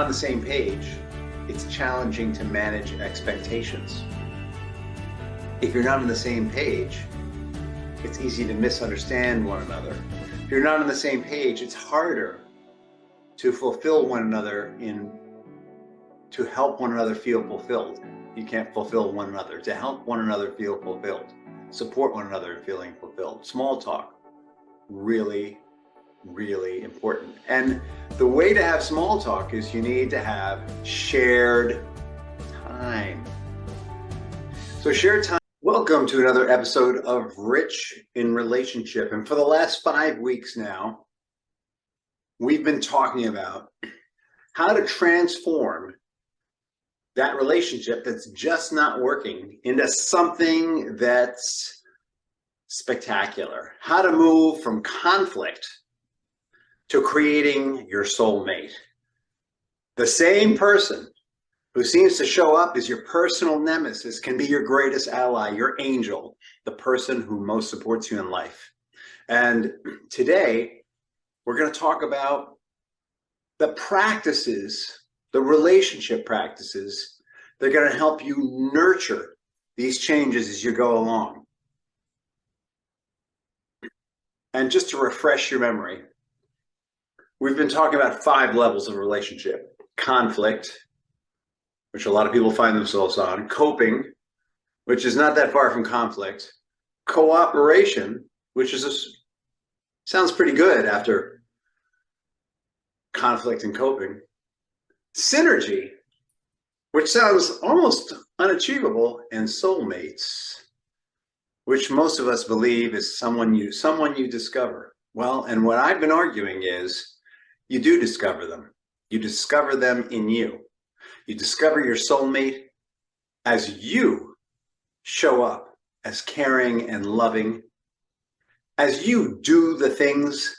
On the same page, it's challenging to manage expectations. If you're not on the same page, it's easy to misunderstand one another. If you're not on the same page, it's harder to fulfill one another to help one another feel fulfilled. You can't fulfill one another. To help one another feel fulfilled, support one another in feeling fulfilled. Small talk, really important. And the way to have small talk is you need to have shared time. So shared time. Welcome to another episode of Rich in Relationship. And for the last 5 weeks now, we've been talking about how to transform that relationship that's just not working into something that's spectacular. How to move from conflict to creating your soulmate. The same person who seems to show up as your personal nemesis can be your greatest ally, your angel, the person who most supports you in life. And today, we're going to talk about the practices, the relationship practices that are going to help you nurture these changes as you go along. And just to refresh your memory, we've been talking about 5 levels of relationship. Conflict, which a lot of people find themselves on. Coping, which is not that far from conflict. Cooperation, which sounds pretty good after conflict and coping. Synergy, which sounds almost unachievable. And soulmates, which most of us believe is someone you discover. Well, and what I've been arguing is you do discover them. You discover them in you. You discover your soulmate as you show up as caring and loving, as you do the things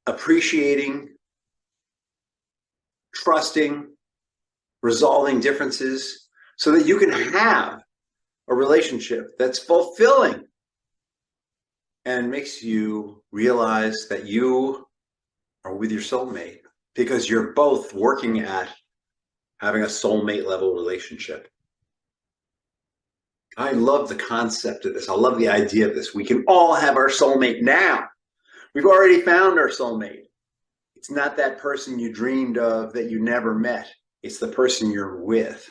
appreciating, trusting, resolving differences so that you can have a relationship that's fulfilling and makes you realize that you are with your soulmate because you're both working at having a soulmate level relationship. I love the concept of this. I love the idea of this. We can all have our soulmate now. We've already found our soulmate. It's not that person you dreamed of that you never met. It's the person you're with.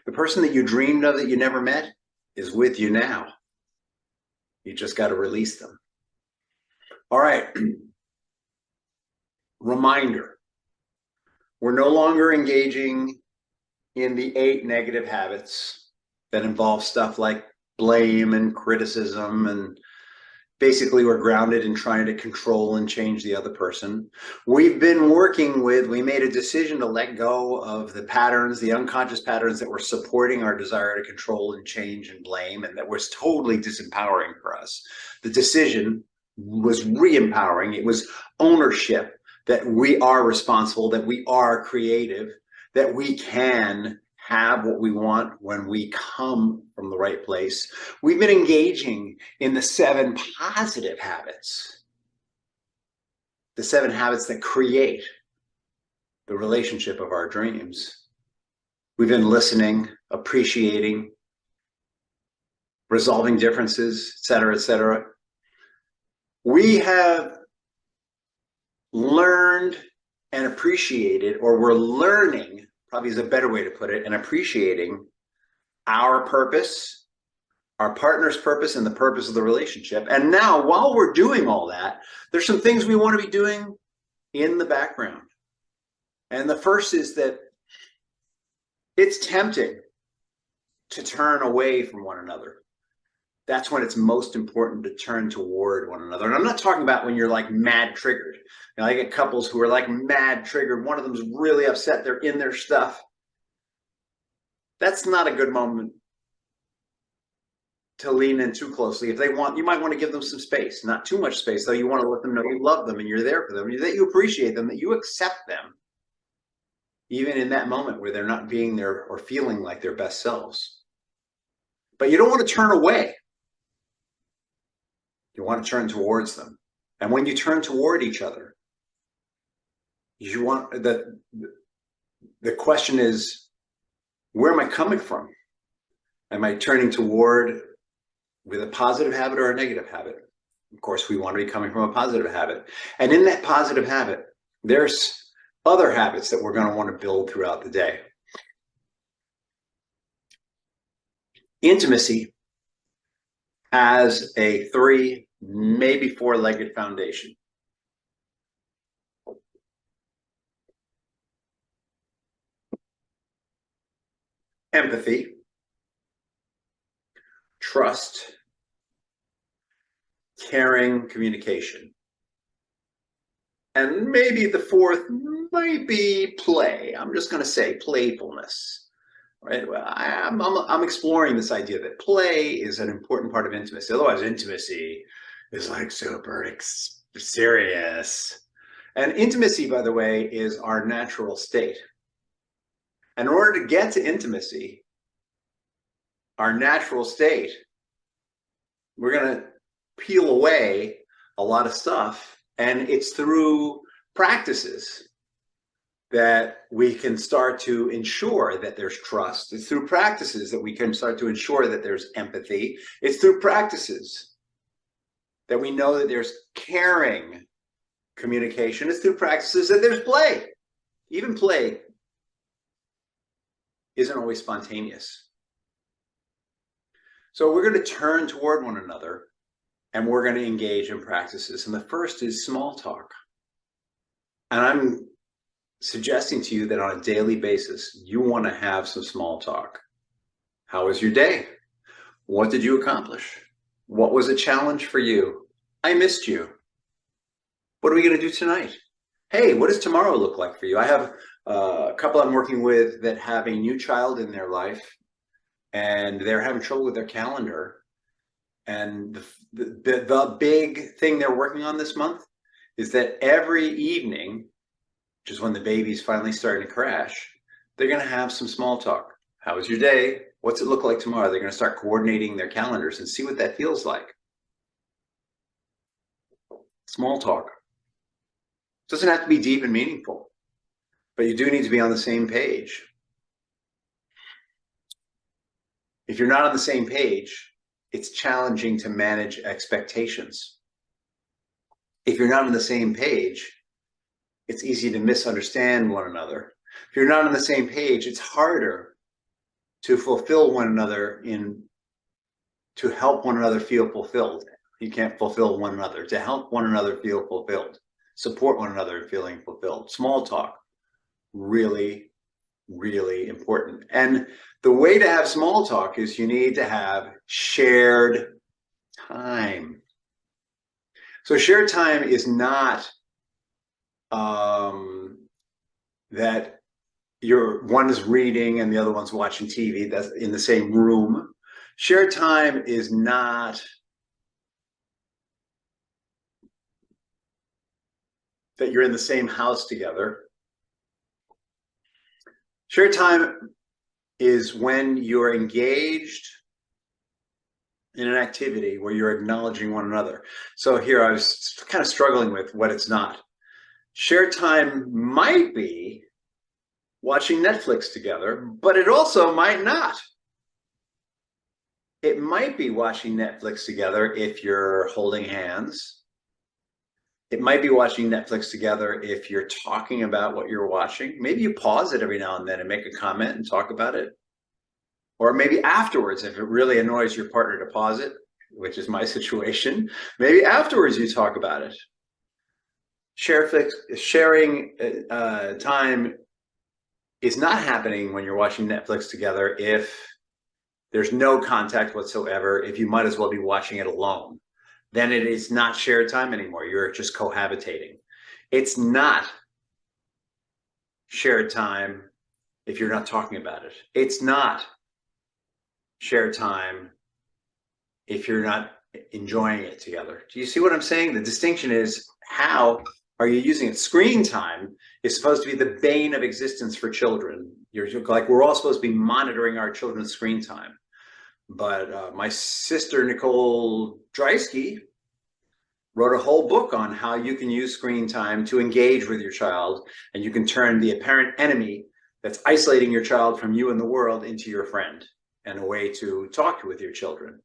The person that you dreamed of that you never met is with you now. You just got to release them. All right. Reminder. We're no longer engaging in the 8 negative habits that involve stuff like blame and criticism, and basically we're grounded in trying to control and change the other person. We made a decision to let go of the patterns, the unconscious patterns that were supporting our desire to control and change and blame, and that was totally disempowering for us. The decision was re-empowering. It was ownership, that we are responsible, that we are creative, that we can have what we want when we come from the right place. We've been engaging in the 7 positive habits, the 7 habits that create the relationship of our dreams. We've been listening, appreciating, resolving differences, et cetera, et cetera. We have learned and appreciated, or we're learning, probably is a better way to put it, and appreciating our purpose, our partner's purpose, and the purpose of the relationship. And now, while we're doing all that, there's some things we want to be doing in the background. And the first is that it's tempting to turn away from one another. That's when it's most important to turn toward one another. And I'm not talking about when you're like mad triggered. I get couples who are like mad triggered. One of them's really upset. They're in their stuff. That's not a good moment to lean in too closely. If they want, you might want to give them some space, not too much space, though. You want to let them know you love them and you're there for them, that you appreciate them, that you accept them, even in that moment where they're not being there or feeling like their best selves. But you don't want to turn away. You want to turn towards them. And when you turn toward each other, You want the question is, where am I coming from? Am I turning toward with a positive habit or a negative habit? Of course, we want to be coming from a positive habit. And in that positive habit, there's other habits that we're going to want to build throughout the day. Intimacy has a 3, maybe 4-legged foundation. Empathy, trust, caring, communication. And maybe the 4th might be play. I'm just going to say playfulness. Right? Well, I'm exploring this idea that play is an important part of intimacy. Otherwise, intimacy is like super serious. And intimacy, by the way, is our natural state. And in order to get to intimacy, our natural state, we're going to peel away a lot of stuff. And it's through practices that we can start to ensure that there's trust. It's through practices that we can start to ensure that there's empathy. It's through practices that we know that there's caring communication. It's through practices that there's play. Even play isn't always spontaneous. So we're going to turn toward one another and we're going to engage in practices. And the first is small talk. And I'm suggesting to you that on a daily basis, you want to have some small talk. How was your day? What did you accomplish? What was a challenge for you? I missed you. What are we going to do tonight? Hey, what does tomorrow look like for you? I have a couple I'm working with that have a new child in their life, and they're having trouble with their calendar. And the big thing they're working on this month is that every evening, which is when the baby's finally starting to crash, they're going to have some small talk. How was your day? What's it look like tomorrow? They're going to start coordinating their calendars and see what that feels like. Small talk. It doesn't have to be deep and meaningful, but you do need to be on the same page. If you're not on the same page, it's challenging to manage expectations. If you're not on the same page, it's easy to misunderstand one another. If you're not on the same page, it's harder to fulfill one another to help one another feel fulfilled. You can't fulfill one another. To help one another feel fulfilled, support one another in feeling fulfilled. Small talk, really, really important. And the way to have small talk is you need to have shared time. So shared time is not that one is reading and the other one's watching TV. That's in the same room. Shared time is not that you're in the same house together. Shared time is when you're engaged in an activity where you're acknowledging one another. So here I was kind of struggling with what it's not. Shared time might be watching Netflix together, but it also might not. It might be watching Netflix together if you're holding hands. It might be watching Netflix together if you're talking about what you're watching. Maybe you pause it every now and then and make a comment and talk about it. Or maybe afterwards, if it really annoys your partner to pause it, which is my situation, maybe afterwards you talk about it. Sharing time is not happening when you're watching Netflix together if there's no contact whatsoever, if you might as well be watching it alone. Then it is not shared time anymore. You're just cohabitating. It's not shared time if you're not talking about it. It's not shared time if you're not enjoying it together. Do you see what I'm saying? The distinction is, how are you using it? Screen time is supposed to be the bane of existence for children. We're all supposed to be monitoring our children's screen time. But my sister, Nicole Dreisky, wrote a whole book on how you can use screen time to engage with your child, and you can turn the apparent enemy that's isolating your child from you and the world into your friend and a way to talk with your children.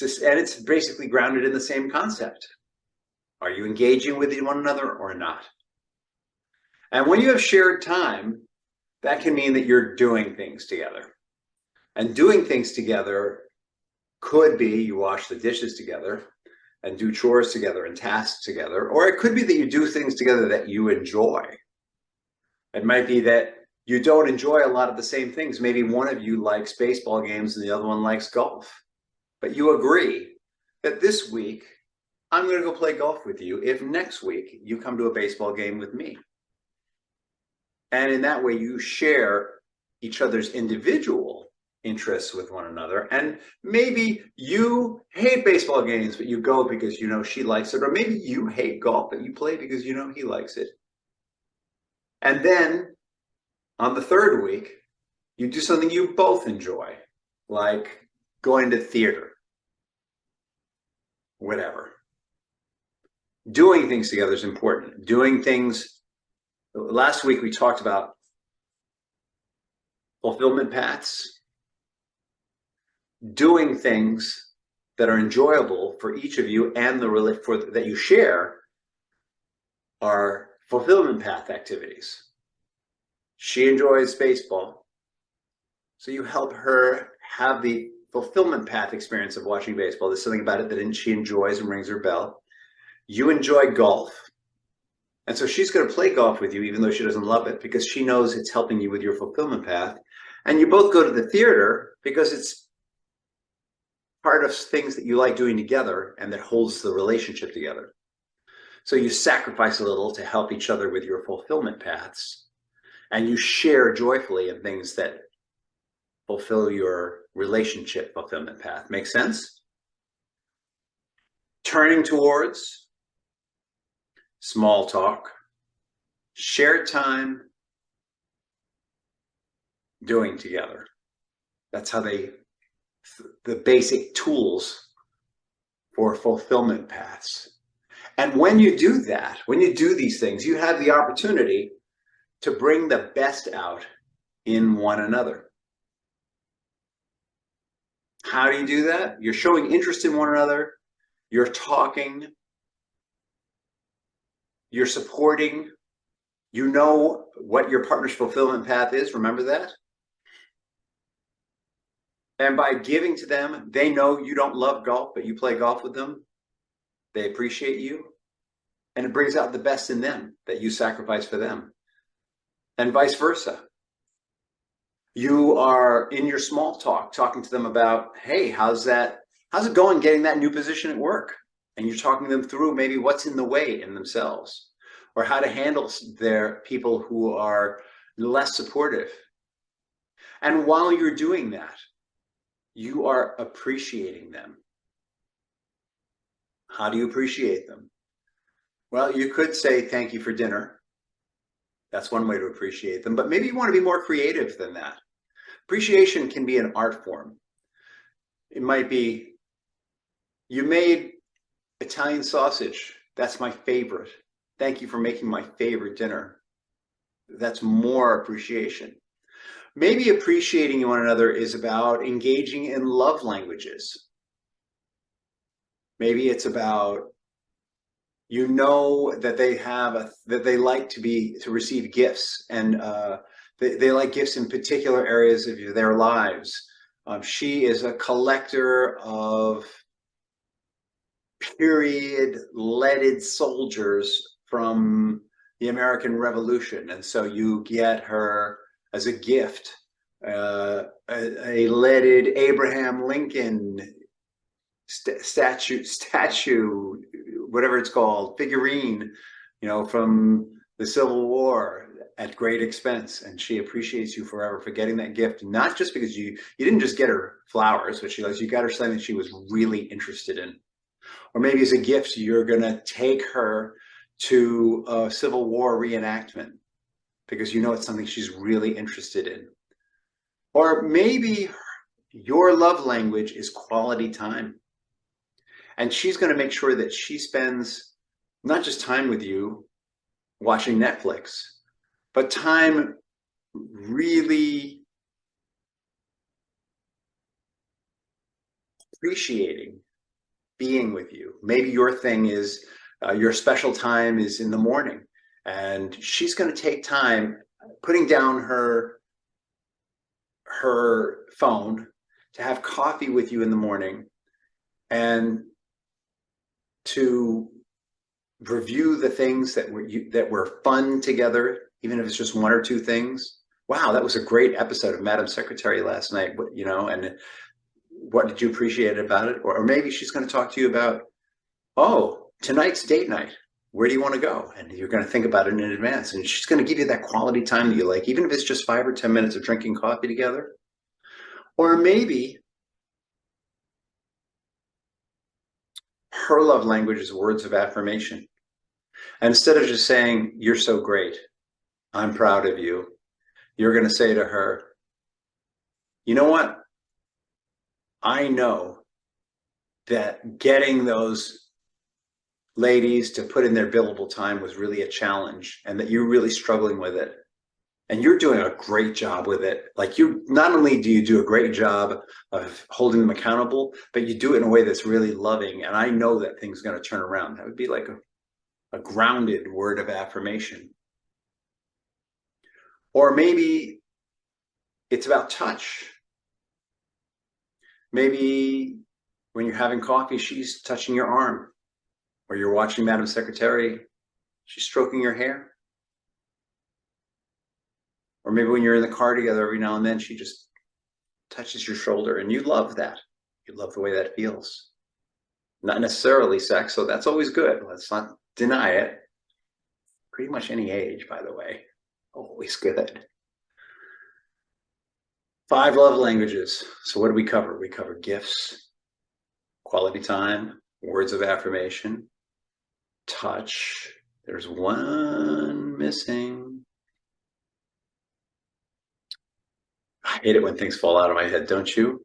And it's basically grounded in the same concept. Are you engaging with one another or not? And when you have shared time, that can mean that you're doing things together. And doing things together could be you wash the dishes together and do chores together and tasks together, or it could be that you do things together that you enjoy. It might be that you don't enjoy a lot of the same things. Maybe one of you likes baseball games and the other one likes golf, but you agree that this week I'm going to go play golf with you if next week you come to a baseball game with me. And in that way, you share each other's individual interests with one another. And maybe you hate baseball games, but you go because you know she likes it. Or maybe you hate golf, but you play because you know he likes it. And then on the third week, you do something you both enjoy, like going to theater, whatever. Doing things together is important. Doing things. Last week, we talked about fulfillment paths. Doing things that are enjoyable for each of you and that you share are fulfillment path activities. She enjoys baseball, so you help her have the fulfillment path experience of watching baseball. There's something about it that she enjoys and rings her bell. You enjoy golf, and so she's going to play golf with you even though she doesn't love it, because she knows it's helping you with your fulfillment path. And you both go to the theater because it's part of things that you like doing together and that holds the relationship together. So you sacrifice a little to help each other with your fulfillment paths, and you share joyfully in things that fulfill your relationship fulfillment path. Make sense? Turning towards small talk, shared time, doing together. That's how the basic tools for fulfillment paths. And when you do that, when you do these things, you have the opportunity to bring the best out in one another. How do you do that? You're showing interest in one another. You're talking. You're supporting. You know what your partner's fulfillment path is. Remember that? And by giving to them, they know you don't love golf, but you play golf with them. They appreciate you. And it brings out the best in them that you sacrifice for them. And vice versa. You are in your small talk talking to them about, hey, how's it going getting that new position at work? And you're talking them through maybe what's in the way in themselves, or how to handle their people who are less supportive. And while you're doing that, you are appreciating them. How do you appreciate them? Well, you could say thank you for dinner. That's one way to appreciate them, but maybe you want to be more creative than that. Appreciation can be an art form. It might be, you made Italian sausage. That's my favorite. Thank you for making my favorite dinner. That's more appreciation. Maybe appreciating one another is about engaging in love languages. Maybe it's about, you know, that they like to receive gifts, and they like gifts in particular areas of their lives. She is a collector of period leaded soldiers from the American Revolution, and so you get her as a gift a leaded Abraham Lincoln statue, whatever it's called, figurine, from the Civil War at great expense. And she appreciates you forever for getting that gift, not just because you didn't just get her flowers, which she likes, you got her something she was really interested in. Or maybe as a gift, you're going to take her to a Civil War reenactment because you know it's something she's really interested in. Or maybe your love language is quality time. And she's going to make sure that she spends not just time with you watching Netflix, but time really appreciating being with you. Maybe your thing is your special time is in the morning, and she's going to take time putting down her phone to have coffee with you in the morning and to review the things that were fun together, even if it's just one or two things. Wow, that was a great episode of Madam Secretary last night, you know, and what did you appreciate about it? Or maybe she's going to talk to you about, oh, tonight's date night. Where do you want to go? And you're going to think about it in advance. And she's going to give you that quality time that you like, even if it's just 5 or 10 minutes of drinking coffee together. Or maybe her love language is words of affirmation. And instead of just saying, you're so great, I'm proud of you, you're going to say to her, you know what? I know that getting those ladies to put in their billable time was really a challenge, and that you're really struggling with it. And you're doing a great job with it. Like, you, not only do you do a great job of holding them accountable, but you do it in a way that's really loving. And I know that things are going to turn around. That would be like a grounded word of affirmation. Or maybe it's about touch. Maybe when you're having coffee, she's touching your arm, or you're watching Madam Secretary, she's stroking your hair. Or maybe when you're in the car together, every now and then she just touches your shoulder, and you love that. You love the way that feels. Not necessarily sex, so that's always good. Let's not deny it. Pretty much any age, by the way, always good. 5 love languages. So what do we cover? We cover gifts, quality time, words of affirmation, touch. There's one missing. I hate it when things fall out of my head, don't you?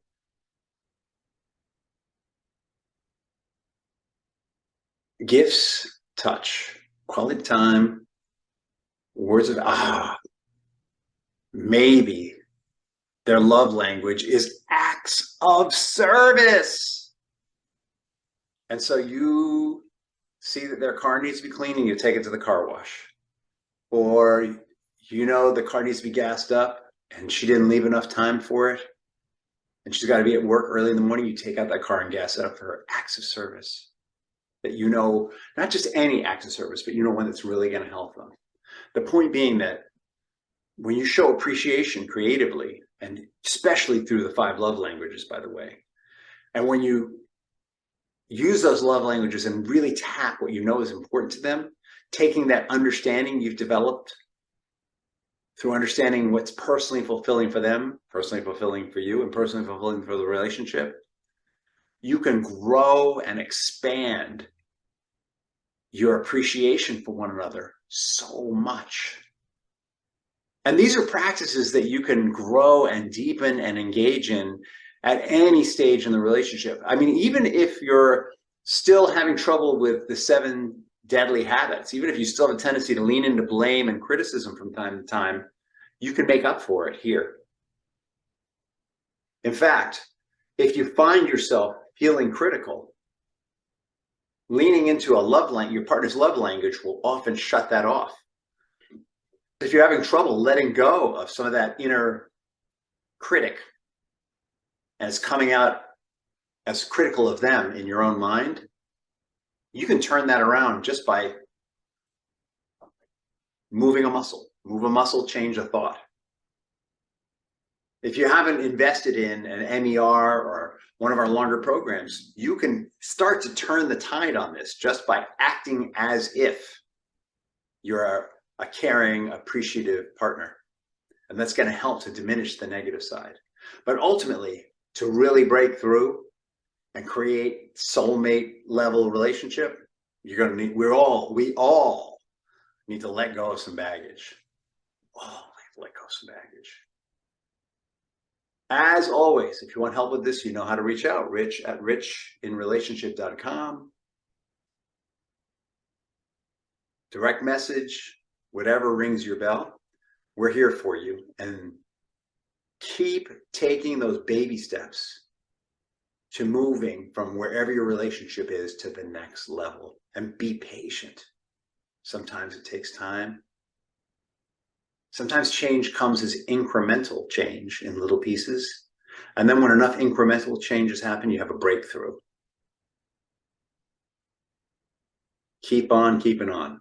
Gifts, touch, quality time, words of maybe their love language is acts of service. And so you see that their car needs to be cleaned and you take it to the car wash. Or, you know, the car needs to be gassed up and she didn't leave enough time for it, and she's got to be at work early in the morning, you take out that car and gas it up for her. Acts of service that, you know, not just any acts of service, but you know, one that's really going to help them. The point being that when you show appreciation creatively, and especially through the 5 love languages, by the way, and when you use those love languages and really tap what you know is important to them, taking that understanding you've developed through understanding what's personally fulfilling for them, personally fulfilling for you, and personally fulfilling for the relationship, you can grow and expand your appreciation for one another so much. And these are practices that you can grow and deepen and engage in at any stage in the relationship. I mean, even if you're still having trouble with the 7 deadly habits, even if you still have a tendency to lean into blame and criticism from time to time, you can make up for it here. In fact, if you find yourself feeling critical, leaning into a love language, your partner's love language will often shut that off. If you're having trouble letting go of some of that inner critic, and it's coming out as critical of them in your own mind, you can turn that around just by moving a muscle. Move a muscle, change a thought. If you haven't invested in an MER or one of our longer programs, you can start to turn the tide on this just by acting as if you're a caring, appreciative partner. And that's going to help to diminish the negative side. But ultimately, to really break through and create soulmate level relationship, you're going to need, we all need to let go of some baggage. Oh, let go of some baggage. As always, if you want help with this, you know how to reach out. rich@richinrelationship.com. Direct message, whatever rings your bell. We're here for you. And keep taking those baby steps to moving from wherever your relationship is to the next level. And be patient. Sometimes it takes time. Sometimes change comes as incremental change in little pieces. And then when enough incremental changes happen, you have a breakthrough. Keep on keeping on.